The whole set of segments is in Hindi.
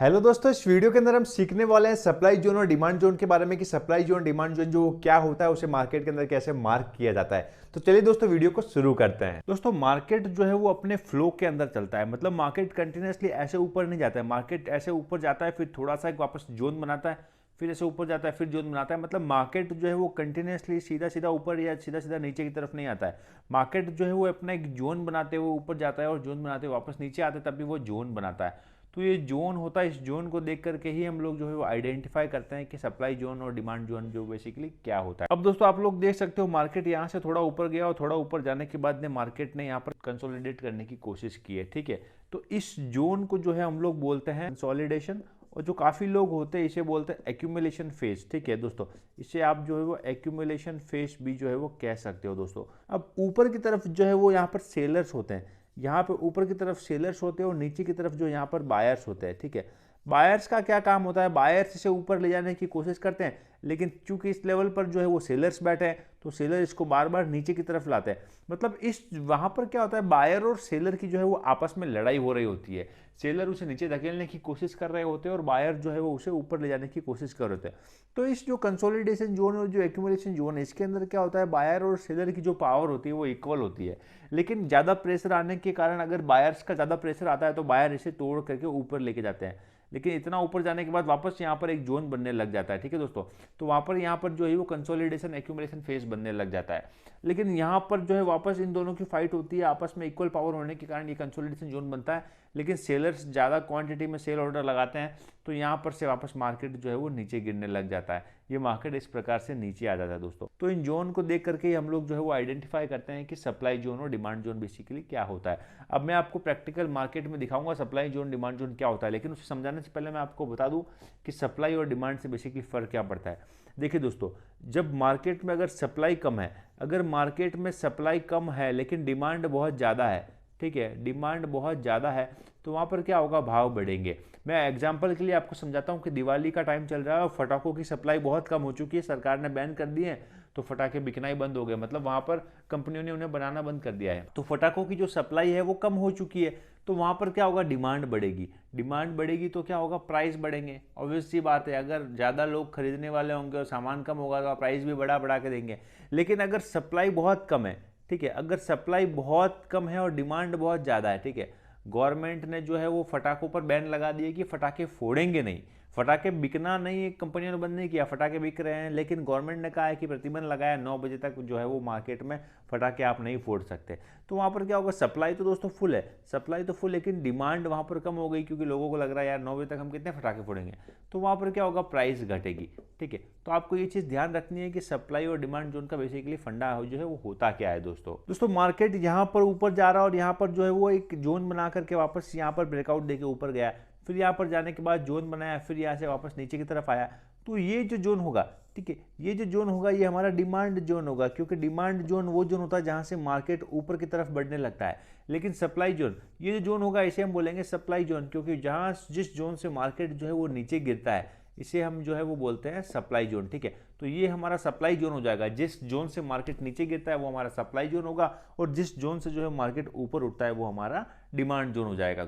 हेलो दोस्तों, इस वीडियो के अंदर हम सीखने वाले हैं सप्लाई जोन और डिमांड जोन के बारे में कि सप्लाई जोन डिमांड जोन जो क्या होता है उसे मार्केट के अंदर कैसे मार्क किया जाता है। तो चलिए दोस्तों वीडियो को शुरू करते हैं। दोस्तों मार्केट जो है वो अपने फ्लो के अंदर चलता है, मतलब मार्केट कंटिन्यूसली ऐसे ऊपर नहीं जाता है। मार्केट ऐसे ऊपर जाता है, फिर थोड़ा सा एक वापस जोन बनाता है, फिर ऐसे ऊपर जाता है, फिर जोन बनाता है। मतलब मार्केट जो है वो कंटिन्यूसली सीधा सीधा ऊपर या सीधा सीधा नीचे की तरफ नहीं आता है। मार्केट जो है वो अपना एक जोन बनाते हुए ऊपर जाता है और जोन बनाते हुए वापस नीचे आता है, तब भी वो जोन बनाता है। तो ये जोन होता है, इस जोन को देख करके ही हम लोग जो है वो आइडेंटिफाई करते हैं कि सप्लाई जोन और डिमांड जोन जो बेसिकली क्या होता है। अब दोस्तों आप लोग देख सकते हो मार्केट यहाँ से थोड़ा ऊपर गया और थोड़ा ऊपर जाने के बाद मार्केट ने यहाँ पर कंसोलिडेट करने की कोशिश की है, ठीक है। तो इस जोन को जो है हम लोग बोलते हैं कंसोलिडेशन, और जो काफ़ी लोग होते हैं इसे बोलते हैं एक्यूमुलेशन फेज, ठीक है दोस्तों। इसे आप जो है वो एक्यूमुलेशन फेज भी जो है वो कह सकते हो दोस्तों। अब ऊपर की तरफ जो है वो यहाँ पर सेलर्स होते हैं, यहाँ पे ऊपर की तरफ सेलर्स होते हैं और नीचे की तरफ जो यहाँ पर बायर्स होते हैं, ठीक है। बायर्स का क्या काम होता है, बायर्स इसे ऊपर ले जाने की कोशिश करते हैं, लेकिन चूंकि इस लेवल पर जो है वो सेलर्स बैठे हैं तो सेलर इसको बार बार नीचे की तरफ लाते हैं। मतलब इस वहां पर क्या होता है, बायर और सेलर की जो है वो आपस में लड़ाई हो रही होती है। सेलर उसे नीचे धकेलने की कोशिश कर रहे होते हैं और बायर जो है वो उसे ऊपर ले जाने की कोशिश कर रहे होते हैं। तो इस जो कंसोलिडेशन जोन और जो एक्यूमुलेशन जोन है इसके अंदर क्या होता है, बायर और सेलर की जो पावर होती है वो इक्वल होती है। लेकिन ज़्यादा प्रेशर आने के कारण अगर बायर्स का ज़्यादा प्रेशर आता है तो बायर इसे तोड़ करके ऊपर लेके जाते हैं। लेकिन इतना ऊपर जाने के बाद वापस यहाँ पर एक जोन बनने लग जाता है, ठीक है दोस्तों। तो वहाँ पर यहाँ पर जो है वो कंसोलिडेशन एक्यूमुलेशन फेज बनने लग जाता है। लेकिन यहाँ पर जो है वापस इन दोनों की फाइट होती है, आपस में इक्वल पावर होने के कारण ये कंसोलिडेशन जोन बनता है। लेकिन सेलर्स ज़्यादा क्वांटिटी में सेल ऑर्डर लगाते हैं तो यहाँ पर से वापस मार्केट जो है वो नीचे गिरने लग जाता है। ये मार्केट इस प्रकार से नीचे आ जाता है दोस्तों। तो इन जोन को देख करके हम लोग जो है वो आइडेंटिफाई करते हैं कि सप्लाई जोन और डिमांड जोन बेसिकली क्या होता है। अब मैं आपको प्रैक्टिकल मार्केट में दिखाऊंगा सप्लाई जोन डिमांड जोन क्या होता है, लेकिन उसे समझाने से पहले मैं आपको बता दूं कि सप्लाई और डिमांड से बेसिकली फ़र्क क्या पड़ता है। देखिए दोस्तों, जब मार्केट में अगर सप्लाई कम है, अगर मार्केट में सप्लाई कम है लेकिन डिमांड बहुत ज़्यादा है, ठीक है, डिमांड बहुत ज़्यादा है, तो वहाँ पर क्या होगा, भाव बढ़ेंगे। मैं एग्जांपल के लिए आपको समझाता हूँ कि दिवाली का टाइम चल रहा है और फटाकों की सप्लाई बहुत कम हो चुकी है, सरकार ने बैन कर दिए हैं, तो फटाके बिकना ही बंद हो गए। मतलब वहाँ पर कंपनियों ने उन्हें बनाना बंद कर दिया है, तो फटाकों की जो सप्लाई है वो कम हो चुकी है। तो वहाँ पर क्या होगा, डिमांड बढ़ेगी। डिमांड बढ़ेगी तो क्या होगा, प्राइस बढ़ेंगे। ऑब्वियस सी बात है, अगर ज़्यादा लोग खरीदने वाले होंगे और सामान कम होगा तो आप प्राइस भी बढ़ा बढ़ा के देंगे। लेकिन अगर सप्लाई बहुत कम है, ठीक है, अगर सप्लाई बहुत कम है और डिमांड बहुत ज़्यादा है, ठीक है, गवर्नमेंट ने जो है वो फटाकों पर बैन लगा दिए कि फटाके फोड़ेंगे नहीं, फटाके बिकना नहीं, कंपनियों ने बंद नहीं किया, फटाके बिक रहे हैं, लेकिन गवर्नमेंट ने कहा है कि प्रतिबंध लगाया 9 बजे तक जो है वो मार्केट में फटाके आप नहीं फोड़ सकते। तो वहाँ पर क्या होगा, सप्लाई तो दोस्तों फुल है, सप्लाई तो फुल, लेकिन डिमांड वहाँ पर कम हो गई क्योंकि लोगों को लग रहा है यार 9 बजे तक हम कितने फटाके फोड़ेंगे। तो वहाँ पर क्या होगा, प्राइस घटेगी, ठीक है। तो आपको ये चीज़ ध्यान रखनी है कि सप्लाई और डिमांड जोन का बेसिकली फंडा जो है वो होता क्या है दोस्तों मार्केट यहाँ पर ऊपर जा रहा है और यहाँ पर जो है वो एक जोन बना करके वापस यहाँ पर ब्रेकआउट देके ऊपर गया, फिर यहाँ पर जाने के बाद जोन बनाया, फिर यहाँ से वापस नीचे की तरफ आया। तो ये जो जोन होगा, ठीक है, ये जो जोन होगा ये हमारा डिमांड जोन होगा, क्योंकि डिमांड जोन वो जोन होता है जहाँ से मार्केट ऊपर की तरफ बढ़ने लगता है। लेकिन सप्लाई जोन, ये जो जोन होगा इसे हम बोलेंगे सप्लाई जोन, क्योंकि जहाँ जिस जोन से मार्केट जो है वो नीचे गिरता है इसे हम जो है वो बोलते हैं सप्लाई जोन, ठीक है। तो ये हमारा सप्लाई जोन हो जाएगा, जिस जोन से मार्केट नीचे गिरता है वो हमारा सप्लाई जोन होगा, और जिस जोन से जो है मार्केट ऊपर उठता है वो हमारा डिमांड जोन हो जाएगा।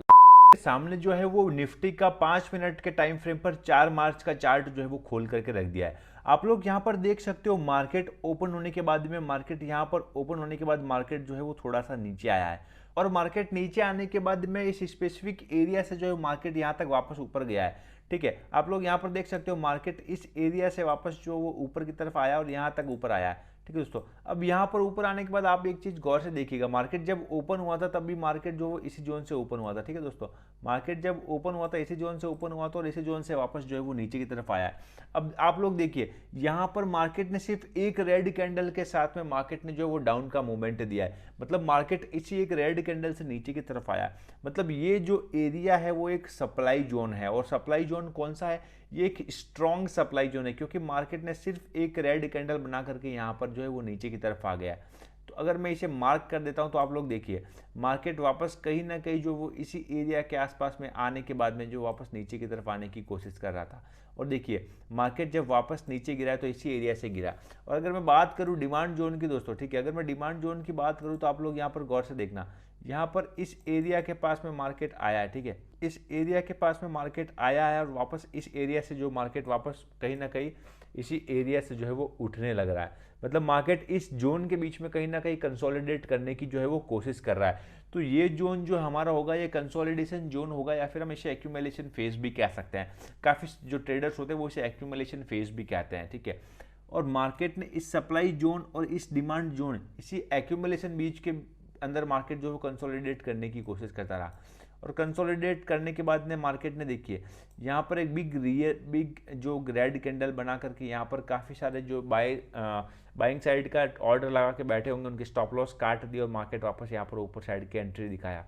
सामने जो है वो निफ्टी का 5 मिनट के टाइम फ्रेम पर 4 मार्च का चार्ट जो है वो खोल करके रख दिया है। आप लोग यहाँ पर देख सकते हो मार्केट ओपन होने के बाद में, मार्केट यहाँ पर ओपन होने के बाद मार्केट जो है वो थोड़ा सा नीचे आया है, और मार्केट नीचे आने के बाद में इस स्पेसिफिक एरिया से जो है मार्केट यहाँ तक वापस ऊपर गया है, ठीक है। आप लोग यहाँ पर देख सकते हो मार्केट इस एरिया से वापस जो वो ऊपर की तरफ आया और यहाँ तक ऊपर आया है, ठीक है दोस्तों। अब यहाँ पर ऊपर आने के बाद आप एक चीज गौर से देखिएगा, मार्केट जब ओपन हुआ था तब भी मार्केट जो इसी जोन से ओपन हुआ था, ठीक है दोस्तों। मार्केट जब ओपन हुआ था इसी जोन से ओपन हुआ था और इसी जोन से वापस जो है वो नीचे की तरफ आया है। अब आप लोग देखिए यहाँ पर मार्केट ने सिर्फ एक रेड कैंडल के साथ में मार्केट ने जो वो डाउन का मूवमेंट दिया है, मतलब मार्केट इसी एक रेड कैंडल से नीचे की तरफ आया। मतलब ये जो एरिया है वो एक सप्लाई जोन है, और सप्लाई जोन कौन सा है, ये एक स्ट्रॉन्ग सप्लाई जोन है, क्योंकि मार्केट ने सिर्फ एक रेड कैंडल बना करके यहाँ पर जो है वो नीचे की तरफ आ गया। तो अगर मैं इसे मार्क कर देता हूँ तो आप लोग देखिए मार्केट वापस कहीं ना कहीं जो वो इसी एरिया के आसपास में आने के बाद में जो वापस नीचे की तरफ आने की कोशिश कर रहा था, और देखिए मार्केट जब वापस नीचे गिरा तो इसी एरिया से गिरा। और अगर मैं बात करूँ डिमांड जोन की दोस्तों, ठीक है, अगर मैं डिमांड जोन की बात करूँ तो आप लोग यहाँ पर गौर से देखना, यहाँ पर इस एरिया के पास में मार्केट आया है, ठीक है, इस एरिया के पास में मार्केट आया है और वापस इस एरिया से जो मार्केट वापस कहीं ना कहीं इसी एरिया से जो है वो उठने लग रहा है। मतलब मार्केट इस जोन के बीच में कहीं ना कहीं कंसोलिडेट करने की जो है वो कोशिश कर रहा है। तो ये जोन जो हमारा होगा ये कंसोलिडेशन जोन होगा, या फिर हम इसे एक्यूमुलेशन फेज भी कह सकते हैं। काफ़ी जो ट्रेडर्स होते हैं वो इसे एक्यूमुलेशन फेज भी कहते हैं, ठीक है। और मार्केट ने इस सप्लाई जोन और इस डिमांड जोन, इसी एक्यूमुलेशन बीच के अंदर मार्केट जो है कंसोलिडेट करने की कोशिश करता रहा। और कंसोलिडेट करने के बाद ने मार्केट ने देखिए यहाँ पर एक बिग जो रेड कैंडल बना करके यहाँ पर काफ़ी सारे जो बाइंग साइड का ऑर्डर लगा के बैठे होंगे उनके स्टॉप लॉस काट दिए और मार्केट वापस यहाँ पर ऊपर साइड की एंट्री दिखाया।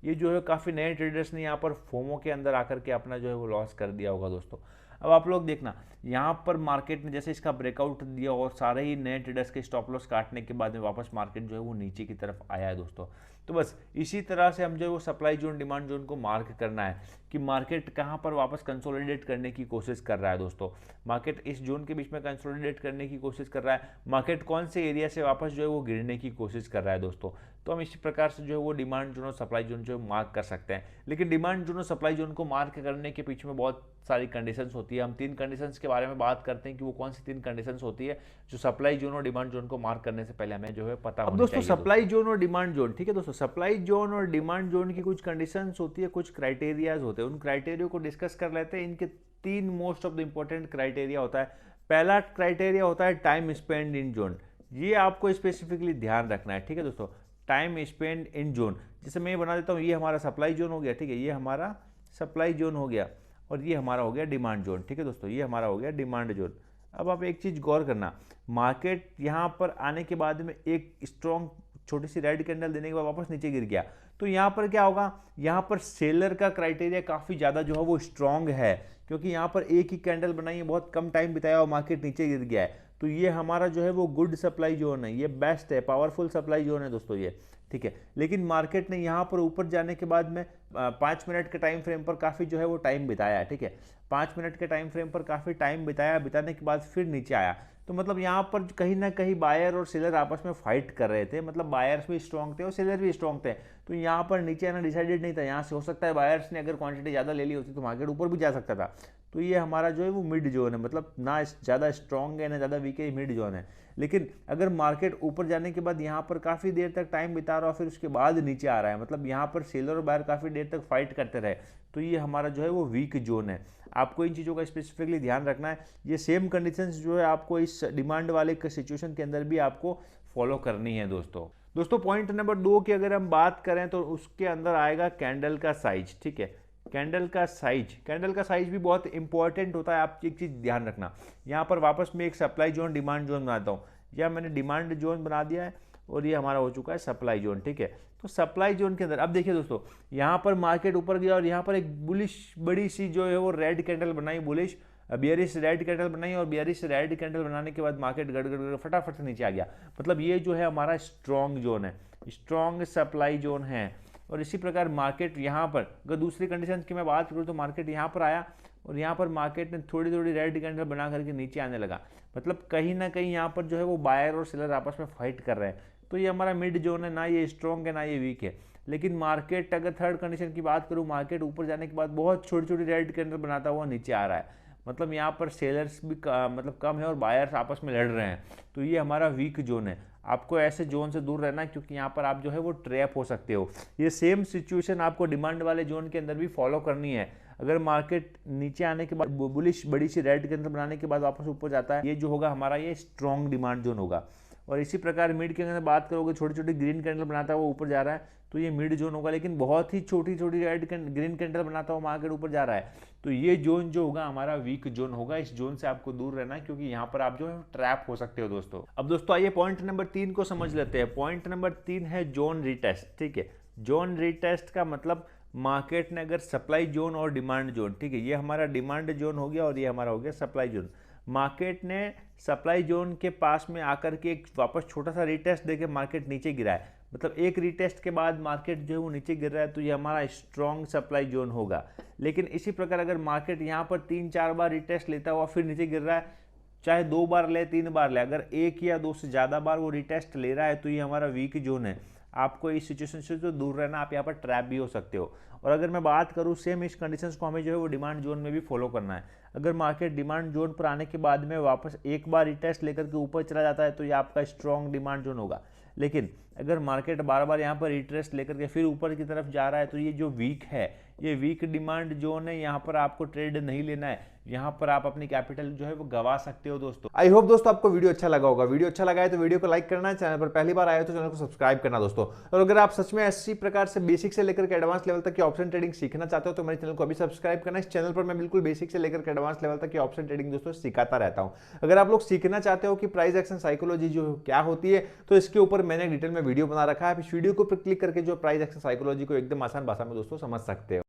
ये जो है काफ़ी नए ट्रेडर्स ने यहाँ पर फोमो के अंदर आकर के अपना जो है वो लॉस कर दिया होगा दोस्तों। अब आप लोग देखना यहाँ पर मार्केट ने जैसे इसका ब्रेकआउट दिया और सारे ही नए ट्रेडर्स के स्टॉप लॉस काटने के बाद में वापस मार्केट जो है वो नीचे की तरफ आया है दोस्तों। तो बस इसी तरह से हम जो है वो सप्लाई जोन डिमांड जोन को मार्क करना है कि मार्केट कहाँ पर वापस कंसोलिडेट करने की कोशिश कर रहा है दोस्तों। मार्केट इस जोन के बीच में कंसोलिडेट करने की कोशिश कर रहा है, मार्केट कौन से एरिया से वापस जो है वो गिरने की कोशिश कर रहा है दोस्तों। तो हम इसी प्रकार से जो है वो डिमांड जोन और सप्लाई जोन जो है मार्क कर सकते हैं। लेकिन डिमांड जोन और सप्लाई जोन को मार्क करने के पीछे में बहुत सारी कंडीशंस होती है। हम 3 कंडीशंस के बारे में बात करते हैं कि वो कौन सी 3 कंडीशंस होती है जो सप्लाई जोन और डिमांड जोन को मार्क करने से पहले हमें जो है पता होनी चाहिए। दोस्तों सप्लाई जोन और डिमांड जोन, ठीक है दोस्तों, सप्लाई जोन और डिमांड जोन की कुछ कंडीशंस होती है, कुछ क्राइटेरियाज होते हैं। उन क्राइटेरिया को डिस्कस कर लेते हैं। इनके 3 most of the important criteria होता है। पहला क्राइटेरिया होता है टाइम स्पेंड इन जोन। ये आपको स्पेसिफिकली ध्यान रखना है, ठीक है दोस्तों। टाइम स्पेंड इन जोन, जैसे मैं बना देता हूँ, ये हमारा सप्लाई जोन हो गया, ठीक है, ये हमारा सप्लाई जोन हो गया और ये हमारा हो गया डिमांड जोन, ठीक है दोस्तों, ये हमारा हो गया डिमांड जोन। अब आप एक चीज़ गौर करना, मार्केट यहाँ पर आने के बाद में एक स्ट्रॉन्ग छोटी सी रेड कैंडल देने के बाद वापस नीचे गिर गया, तो यहाँ पर क्या होगा, यहाँ पर सेलर का क्राइटेरिया काफ़ी ज़्यादा जो है वो स्ट्रॉन्ग है, क्योंकि यहाँ पर एक ही कैंडल बनाई है, बहुत कम टाइम बिताया और मार्केट नीचे गिर गया है। तो ये हमारा जो है वो गुड सप्लाई जोन है, ये बेस्ट है, पावरफुल सप्लाई जोन है दोस्तों ये, ठीक है। लेकिन मार्केट ने यहाँ पर ऊपर जाने के बाद में 5 मिनट के टाइम फ्रेम पर काफ़ी जो है वो टाइम बिताया है, ठीक है। 5 मिनट के टाइम फ्रेम पर काफ़ी टाइम बिताने के बाद फिर नीचे आया। तो मतलब यहाँ पर कहीं ना कहीं बायर और सेलर आपस में फाइट कर रहे थे, मतलब बायर्स भी स्ट्रॉन्ग थे और सेलर भी स्ट्रॉन्ग थे। तो यहाँ पर नीचे आना डिसाइडेड नहीं था। यहाँ से हो सकता है बायर्स ने अगर क्वांटिटी ज़्यादा ले ली होती तो मार्केट ऊपर भी जा सकता था। तो ये हमारा जो है वो मिड जोन है, मतलब ना ज़्यादा स्ट्रॉन्ग है ना ज़्यादा वीक है, मिड जोन है। लेकिन अगर मार्केट ऊपर जाने के बाद यहाँ पर काफ़ी देर तक टाइम बिता रहा और फिर उसके बाद नीचे आ रहा है, मतलब यहाँ पर सेलर और बायर काफ़ी देर तक फाइट करते रहे, तो ये हमारा जो है वो वीक जोन है। आपको इन चीज़ों का स्पेसिफिकली ध्यान रखना है। ये सेम कंडीशंस जो है आपको इस डिमांड वाले सिचुएशन के अंदर भी आपको फॉलो करनी है दोस्तों। पॉइंट नंबर 2 की अगर हम बात करें तो उसके अंदर आएगा कैंडल का साइज, ठीक है। कैंडल का साइज भी बहुत इंपॉर्टेंट होता है। आप एक चीज़ ध्यान रखना, यहाँ पर वापस मैं एक सप्लाई जोन डिमांड जोन बनाता हूँ, या मैंने डिमांड जोन बना दिया है और ये हमारा हो चुका है सप्लाई जोन, ठीक है। तो सप्लाई जोन के अंदर अब देखिए दोस्तों, यहाँ पर मार्केट ऊपर गया और यहाँ पर एक बुलिश बड़ी सी जो है वो रेड कैंडल बनाई, बुलिश बियरिश रेड कैंडल बनाई, और बियरिश रेड कैंडल बनाने के बाद मार्केट गड़ फटाफट से नीचे आ गया। मतलब ये जो है हमारा स्ट्रॉन्ग जोन है, स्ट्रॉन्ग सप्लाई जोन है। और इसी प्रकार मार्केट यहाँ पर अगर दूसरी कंडीशन की मैं बात करूँ तो मार्केट यहाँ पर आया और यहाँ पर मार्केट ने थोड़ी रेड कैंडल बना करके नीचे आने लगा। मतलब कहीं ना कहीं यहाँ पर जो है वो बायर और सेलर आपस में फाइट कर रहे हैं। तो ये हमारा मिड जोन है, ना ये स्ट्रॉन्ग है ना ये वीक है। लेकिन मार्केट अगर थर्ड कंडीशन की बात करूँ, मार्केट ऊपर जाने के बाद बहुत छोटी रेड कैंडल बनाता हुआ नीचे आ रहा है। मतलब यहाँ पर सेलर्स भी मतलब कम है और बायर्स आपस में लड़ रहे हैं। तो ये हमारा वीक जोन है। आपको ऐसे जोन से दूर रहना है, क्योंकि यहाँ पर आप जो है वो ट्रैप हो सकते हो। ये सेम सिचुएशन आपको डिमांड वाले जोन के अंदर भी फॉलो करनी है। अगर मार्केट नीचे आने के बाद बुलिश बड़ी सी रेड कैंडल बनाने के बाद वापस ऊपर जाता है, ये जो होगा हमारा ये स्ट्रॉन्ग डिमांड जोन होगा। और इसी प्रकार मिड के अंदर बात करोगे, छोटी ग्रीन कैंडल बनाता है वो ऊपर जा रहा है, तो ये मिड जोन होगा। लेकिन बहुत ही छोटी रेड ग्रीन कैंडल बनाता हुआ मार्केट ऊपर जा रहा है, तो ये जोन जो होगा हमारा वीक जोन होगा। इस जोन से आपको दूर रहना है, क्योंकि यहाँ पर आप जो है ट्रैप हो सकते हो दोस्तों। अब दोस्तों आइए पॉइंट नंबर 3 को समझ लेते हैं। पॉइंट नंबर 3 है जोन रीटेस्ट, ठीक है। जोन रीटेस्ट का मतलब मार्केट ने अगर सप्लाई जोन और डिमांड जोन, ठीक है, ये हमारा डिमांड जोन हो गया और ये हमारा हो गया सप्लाई जोन। मार्केट ने सप्लाई जोन के पास में आकर के एक वापस छोटा सा रीटेस्ट देके मार्केट नीचे गिरा है। मतलब एक रीटेस्ट के बाद मार्केट जो है वो नीचे गिर रहा है, तो ये हमारा स्ट्रॉन्ग सप्लाई जोन होगा। लेकिन इसी प्रकार अगर मार्केट यहाँ पर 3-4 बार रीटेस्ट लेता हुआ फिर नीचे गिर रहा है, चाहे 2 बार ले 3 बार ले, अगर 1 या 2 से ज़्यादा बार वो रीटेस्ट ले रहा है, तो ये हमारा वीक जोन है। आपको इस सिचुएशन से जो दूर रहना, आप यहाँ पर ट्रैप भी हो सकते हो। और अगर मैं बात करूँ सेम इस कंडीशंस को हमें जो है वो डिमांड जोन में भी फॉलो करना है। अगर मार्केट डिमांड जोन पर आने के बाद में वापस एक बार रिटेस्ट लेकर के ऊपर चला जाता है तो ये आपका स्ट्रॉन्ग डिमांड जोन होगा। लेकिन अगर मार्केट बार बार यहाँ पर रिट्रेस्ट लेकर के फिर ऊपर की तरफ जा रहा है तो ये जो वीक है, ये वीक डिमांड जोन है, यहाँ पर आपको ट्रेड नहीं लेना है। यहाँ पर आप अपनी कैपिटल जो है वो गवा सकते हो दोस्तों। आई होप दोस्तों आपको वीडियो अच्छा लगा होगा। वीडियो अच्छा लगा है तो वीडियो को लाइक करना, चैनल पर पहली बार आए हो तो चैनल को सब्सक्राइब करना दोस्तों। और अगर आप सच में इसी प्रकार से बेसिक से लेकर के एडवांस लेवल तक की ऑप्शन ट्रेडिंग सीखना चाहते हो तो मेरे चैनल को अभी सब्सक्राइब करना। इस चैनल पर मैं बिल्कुल बेसिक से लेकर के एडवांस लेवल तक की ऑप्शन ट्रेडिंग दोस्तों सिखाता रहता हूँ। अगर आप लोग सीखना चाहते हो कि प्राइस एक्शन साइकोलॉजी जो क्या होती है तो इसके ऊपर मैंने डिटेल में वीडियो बना रखा है। इस वीडियो को क्लिक करके जो प्राइस एक्शन साइकोलॉजी को एकदम आसान भाषा में दोस्तों समझ सकते हो।